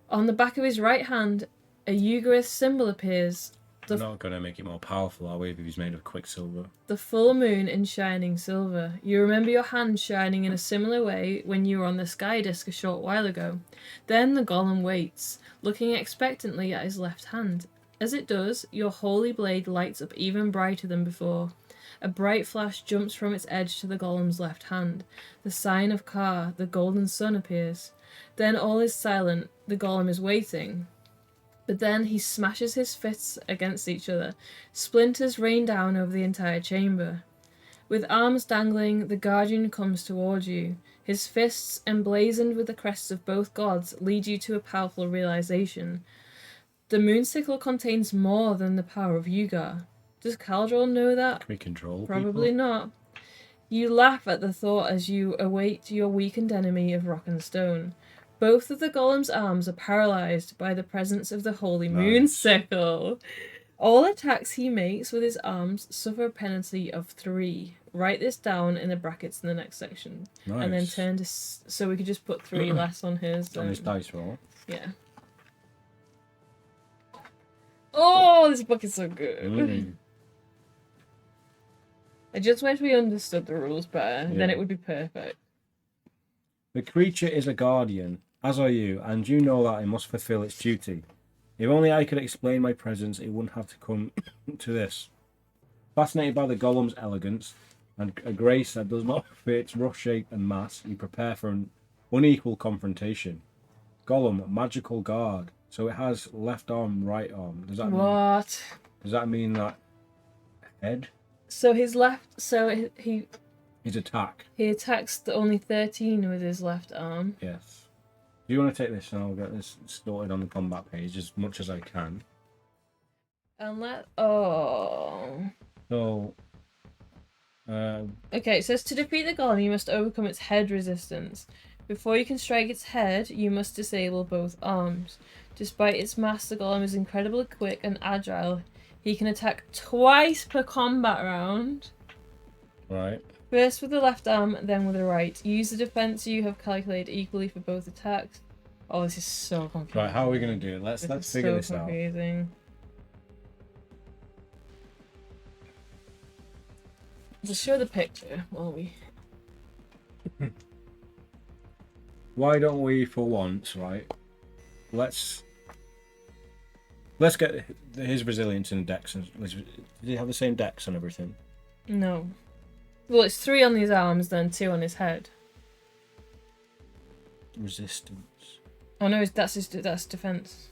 On the back of his right hand, a Eucharist symbol appears. We're not going to make it more powerful, are we, if he's made of quicksilver? The full moon in shining silver. You remember your hand shining in a similar way when you were on the sky disk a short while ago. Then the golem waits, looking expectantly at his left hand. As it does, your holy blade lights up even brighter than before. A bright flash jumps from its edge to the golem's left hand. The sign of Ka, the golden sun, appears. Then all is silent. The golem is waiting. But then he smashes his fists against each other. Splinters rain down over the entire chamber. With arms dangling, the guardian comes towards you. His fists, emblazoned with the crests of both gods, lead you to a powerful realization. The moon sickle contains more than the power of Yugar. Does Caldrol know that? Can we control Probably people? not. You laugh at the thought as you await your weakened enemy of rock and stone. Both of the golem's arms are paralysed by the presence of the holy moon sickle. All attacks he makes with his arms suffer a penalty of 3. Write this down in the brackets in the next section. Nice. And then turn to... So we could just put 3 less on his... On his dice roll. Yeah. Oh, this book is so good. I just wish we understood the rules better. Then it would be perfect. The creature is a guardian, as are you, and you know that it must fulfill its duty. If only I could explain my presence, it wouldn't have to come to this. Fascinated by the golem's elegance and a grace that does not fit its rough shape and mass, you prepare for an unequal confrontation. Golem, magical guard. So it has left arm, right arm. Does that What? Does that mean that head? So his left... So he... His attack. He attacks the only 13 with his left arm. Yes. Do you want to take this and I'll get this sorted on the combat page as much as I can. And oh. So, Okay, it says to defeat the golem, you must overcome its head resistance. Before you can strike its head, you must disable both arms. Despite its mass, the golem is incredibly quick and agile. He can attack twice per combat round. Right. First with the left arm, then with the right. Use the defense you have calculated equally for both attacks. Oh, this is so confusing. Right, how are we going to do it? Let's figure this out. Confusing. Just show the picture while we... Why don't we, for once, right? Let's get his resilience and dex. Did he have the same dex and everything? No. Well, it's 3 on his arms, then 2 on his head. Resistance. Oh no, that's defense.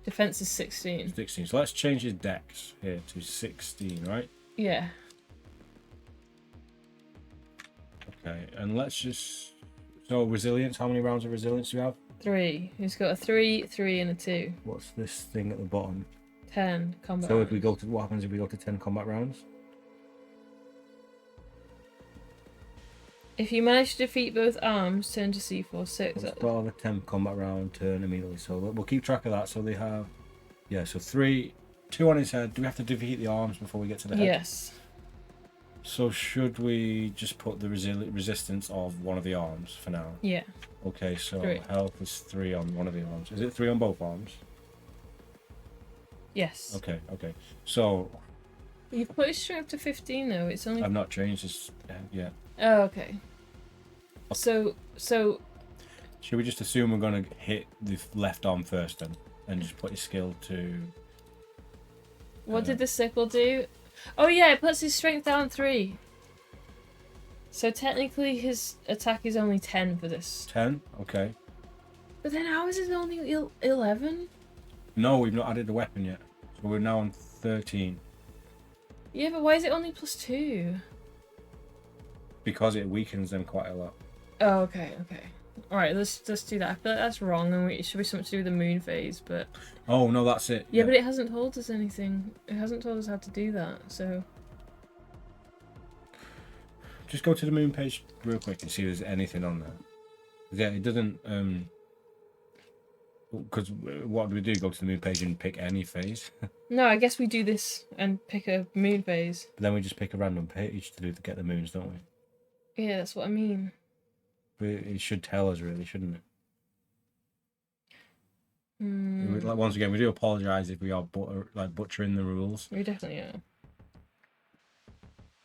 Defense is 16. 16. So let's change his dex here to 16, right? Yeah. Okay, and let's just... So resilience, how many rounds of resilience do you have? 3. He's got a 3, 3 and a 2. What's this thing at the bottom? 10 combat So rounds. if we go to, what happens if we go to 10 combat rounds? If you manage to defeat both arms, turn to C4-6. Start of a 10 combat round, turn immediately. So we'll keep track of that. So they have, yeah, so 2 on his head. Do we have to defeat the arms before we get to the head? Yes. So should we just put the resistance of one of the arms for now? Yeah. Okay, so 3. health is 3 on one of the arms. Is it 3 on both arms? Yes. Okay. So You've put his strength to 15 though. It's only. I've not changed this yet. Oh, okay. So Should we just assume we're going to hit the left arm first then? And just put his skill to... what did the sickle do? Oh yeah, it puts his strength down 3. So technically his attack is only 10 for this. 10? Okay. But then how is it only 11? No, we've not added the weapon yet. So we're now on 13. Yeah, but why is it only +2? Because it weakens them quite a lot. Oh, okay. Alright, let's do that. I feel like that's wrong and it should be something to do with the moon phase, but... Oh, no, that's it. Yeah, but it hasn't told us anything. It hasn't told us how to do that, so... Just go to the moon page real quick and see if there's anything on there. Yeah, it doesn't... Because what do we do? Go to the moon page and pick any phase? No, I guess we do this and pick a moon phase. But then we just pick a random page to get the moons, don't we? Yeah, that's what I mean. But it should tell us, really, shouldn't it? Mm. Like, once again, we do apologise if we are butchering the rules. We definitely are.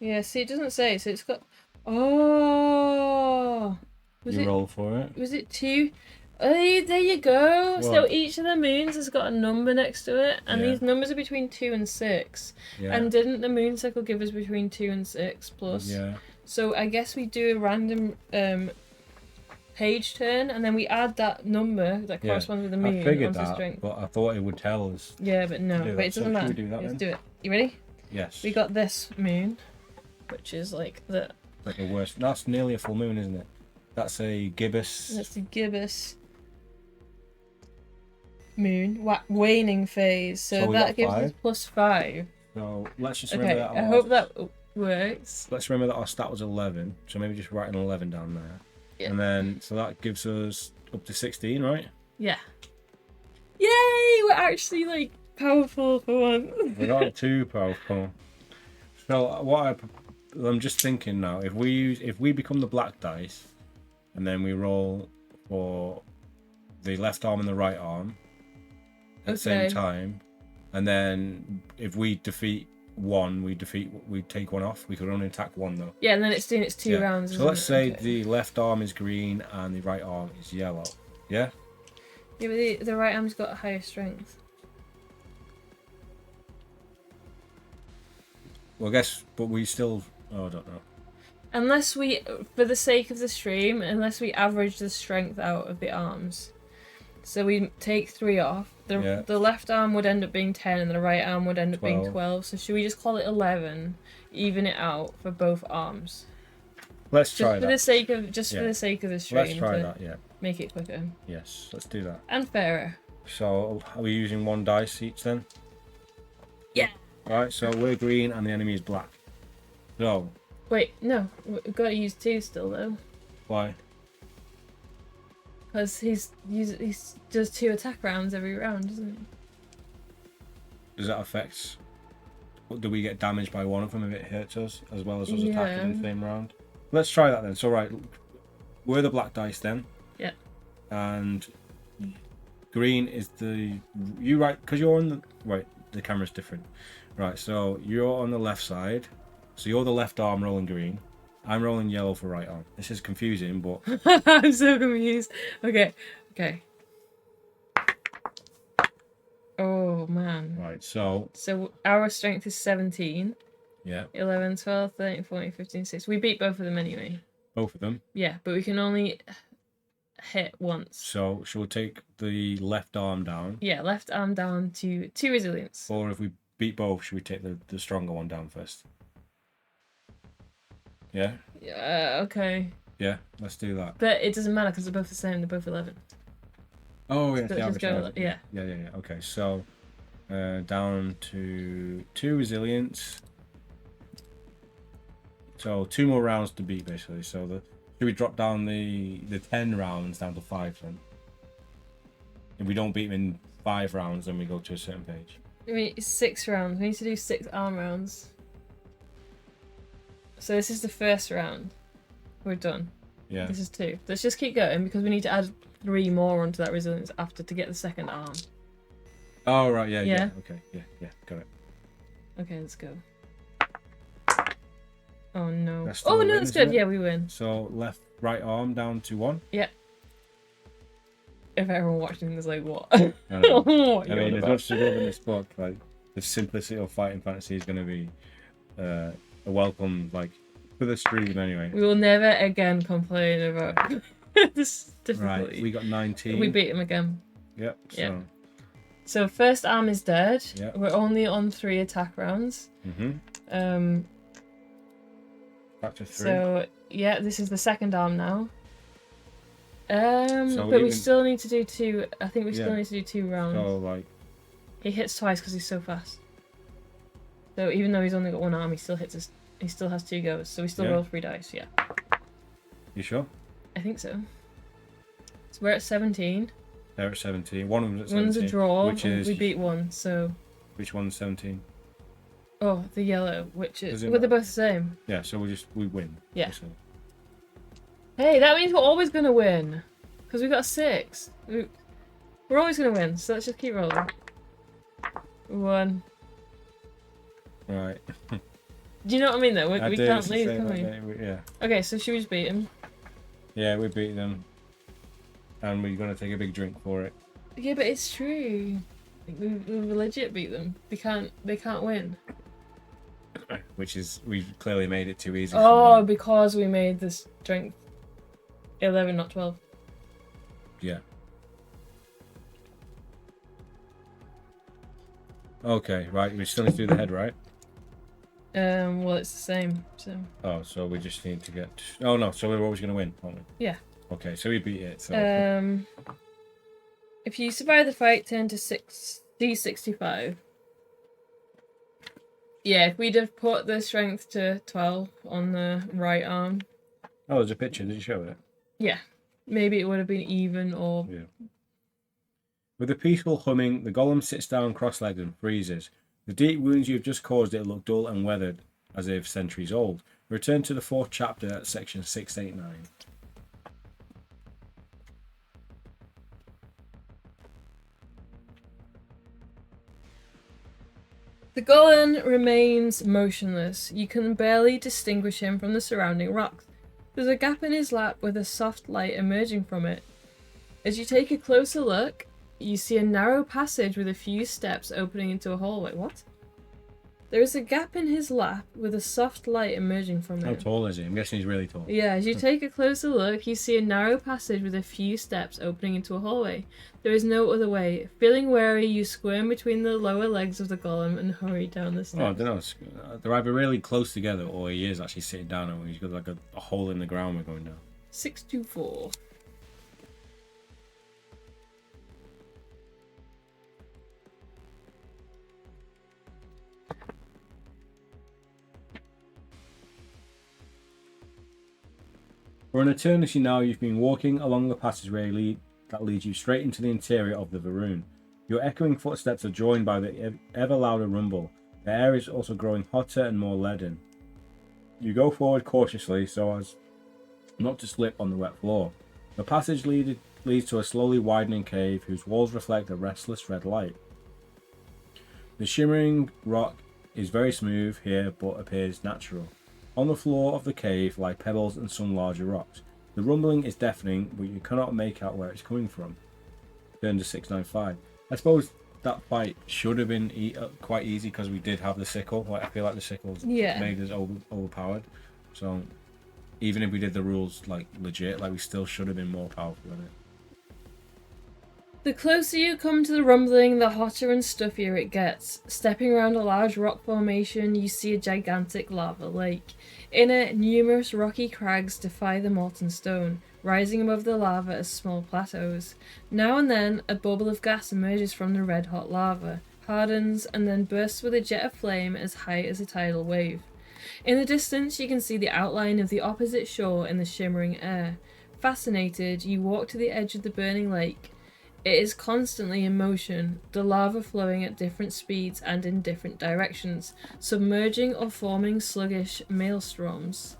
Yeah, see, it doesn't say, so it's got... Oh! Roll for it. Was it 2? Oh, there you go! What? So each of the moons has got a number next to it, and Yeah. these numbers are between 2 and 6. Yeah. And didn't the moon cycle give us between 2 and 6 plus? Yeah. So I guess we do a random page turn, and then we add that number that Yeah. corresponds with the moon. I figured onto that, strength. but I thought it would tell us. Yeah, but no, do but that. it So doesn't should matter. we do that Let's then? do it. You ready? Yes. We got this moon, which is like the... Like the worst. That's nearly a full moon, isn't it? That's a gibbous. That's the gibbous moon. Waning phase. So we that got gives 5. us +5. So let's just remember Okay, that. I hope that works. Let's remember that our stat was 11. So maybe just write an 11 down there. Yeah. And then, so that gives us up to 16, right? Yeah. Yay! We're actually like powerful for once. We're not too powerful. So I'm just thinking now, if we become the black dice, and then we roll for the left arm and the right arm at the same time, and then if we defeat one, we take one off. We could only attack one though. Yeah, and then it's doing its 2 rounds. So let's say Okay. the left arm is green and the right arm is yellow. Yeah. Yeah, but the right arm's got a higher strength. Well, I guess, but we still. Oh, I don't know. Unless we, for the sake of the stream, unless we average the strength out of the arms. So we take 3 off. The left arm would end up being 10 and the right arm would end up being 12. So should we just call it 11, even it out for both arms? Let's Just try for that. the sake of for the sake of the stream. Let's try to that. Yeah. Make it quicker Yes. Let's do that. and fairer. So are we using 1 dice each then? Yeah. Alright, so we're green and the enemy is black. So, Wait, no, we've got to use 2 still though, why? because he does 2 attack rounds every round, doesn't he? Does that affect... Do we get damaged by one of them if it hurts us, as well as us attacking in the same round? Let's try that then. So, right, we're the black dice then. Yeah. And green is the... You right, because you're on the... Right, the camera's different. Right, so you're on the left side. So you're the left arm rolling green. I'm rolling yellow for right arm. This is confusing, but... I'm so confused. Okay. Oh man. Right, so... So our strength is 17. Yeah. 11, 12, 13, 14, 15, 16. We beat both of them anyway. Both of them. Yeah, but we can only hit once. So, shall we take the left arm down? Yeah, left arm down to 2 resilience. Or if we beat both, should we take the stronger one down first? Yeah? Yeah, okay. Yeah, let's do that. But it doesn't matter because they're both the same. They're both 11. Oh, yeah, So the just average. go, yeah. Yeah, okay, so Down to 2 resilience. So 2 more rounds to beat, basically. So should we drop down the 10 rounds down to 5 then? If we don't beat him in 5 rounds, then we go to a certain page. I mean, it's 6 rounds. We need to do 6 arm rounds. So this is the first round. We're done. Yeah. This is 2. Let's just keep going because we need to add 3 more onto that resilience after to get the second arm. Oh, right, yeah. Yeah. Okay, yeah, got it. Okay, let's go. Oh no. That's still Oh a no, win, that's isn't good. it? Yeah, we win. So right arm down to 1. Yeah. If everyone watching is like, what? I don't know. What I are you on mean, as about? much as I love in this book, like the simplicity of fighting fantasy is going to be a welcome, like for the stream anyway. We will never again complain about this difficulty. Right, we got 19. We beat him again. Yep. So. Yep. So first arm is dead. Yep. We're only on 3 attack rounds. Back to 3. So yeah, this is the second arm now. So but we still need to do 2. I think we still Yeah. need to do 2 rounds. So like, He hits twice because he's so fast. So even though he's only got 1 arm, he still hits us. He still has 2 goes. So we still Yeah. roll 3 dice. Yeah, you sure? I think so. So we're at 17. They're at 17. One of them's at 17. One's a draw. Which is we beat 1. So which one's 17? oh, the yellow, which is Does it well, they're matter? both the same. Yeah. So we win. Yeah. basically. Hey, that means we're always gonna win, because we got a 6. We're always gonna win. So let's just keep rolling. 1. Right. Do you know what I mean? Though I we do, can't it's the leave, same, can like, we? yeah. Okay, so should we just beat him? Yeah, we beat them, and we're gonna take a big drink for it. Yeah, but it's true. We legit beat them. They can't win. Which is we've clearly made it too easy. for Oh, them. because we made the strength 11, not 12. Yeah. Okay, right. We still need to do the head, right? Well, it's the same. So Oh, so we just need to get. Oh no, so we're always gonna win, aren't we? yeah. Okay, so we beat it. So If you survive the fight, turn to D65. Yeah, if we'd have put the strength to 12 on the right arm, oh, there's a picture. Did you show it? yeah, maybe it would have been even or. Yeah. With a peaceful humming, the golem sits down cross-legged and freezes. The deep wounds you have just caused it look dull and weathered, as if centuries old. Return to the 4th chapter at section 689. The golem remains motionless. You can barely distinguish him from the surrounding rocks. There's a gap in his lap with a soft light emerging from it. As you take a closer look, you see a narrow passage with a few steps opening into a hallway. What? There is a gap in his lap with a soft light emerging from How it. tall is he? I'm guessing he's really tall. Yeah, as you take a closer look, you see a narrow passage with a few steps opening into a hallway. There is no other way. Feeling wary, you squirm between the lower legs of the golem and hurry down the steps. Oh, I don't know. They're either really close together or he is actually sitting down and he's got like a hole in the ground we're going down. 624. For an eternity now, you've been walking along the passageway that leads you straight into the interior of the Varoon. Your echoing footsteps are joined by the ever louder rumble. The air is also growing hotter and more leaden. You go forward cautiously so as not to slip on the wet floor. The passage leads to a slowly widening cave whose walls reflect a restless red light. The shimmering rock is very smooth here but appears natural. On the floor of the cave lie pebbles and some larger rocks. The rumbling is deafening, but you cannot make out where it's coming from. Turn to 695. I suppose that fight should have been quite easy because we did have the sickle. Like, I feel like the sickles made us overpowered. So even if we did the rules like legit, like we still should have been more powerful than it. The closer you come to the rumbling, the hotter and stuffier it gets. Stepping around a large rock formation, you see a gigantic lava lake. In it, numerous rocky crags defy the molten stone, rising above the lava as small plateaus. Now and then, a bubble of gas emerges from the red-hot lava. hardens, and then bursts with a jet of flame as high as a tidal wave. In the distance, you can see the outline of the opposite shore in the shimmering air. Fascinated, you walk to the edge of the burning lake. It is constantly in motion, the lava flowing at different speeds and in different directions, submerging or forming sluggish maelstroms.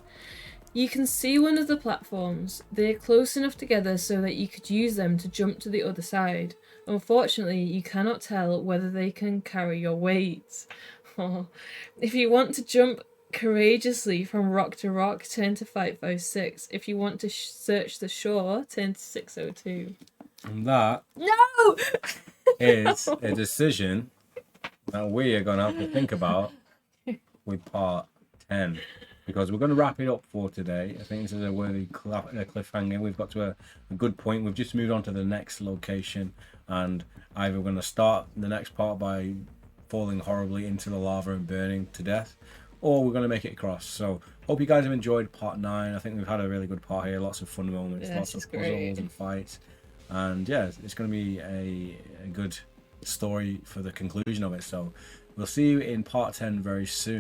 You can see one of the platforms. They are close enough together so that you could use them to jump to the other side. Unfortunately, you cannot tell whether they can carry your weight. If you want to jump courageously from rock to rock, turn to 556. If you want to search the shore, turn to 602. And that No! is a decision that we are going to have to think about with part 10. Because we're going to wrap it up for today. I think this is a worthy cliffhanger. We've got to a good point. We've just moved on to the next location. And either we're going to start the next part by falling horribly into the lava and burning to death, or we're going to make it across. So hope you guys have enjoyed part 9. I think we've had a really good part here. Lots of fun moments, Yeah, lots of puzzles great. and fights. And yeah, it's going to be a good story for the conclusion of it. So we'll see you in part 10 very soon.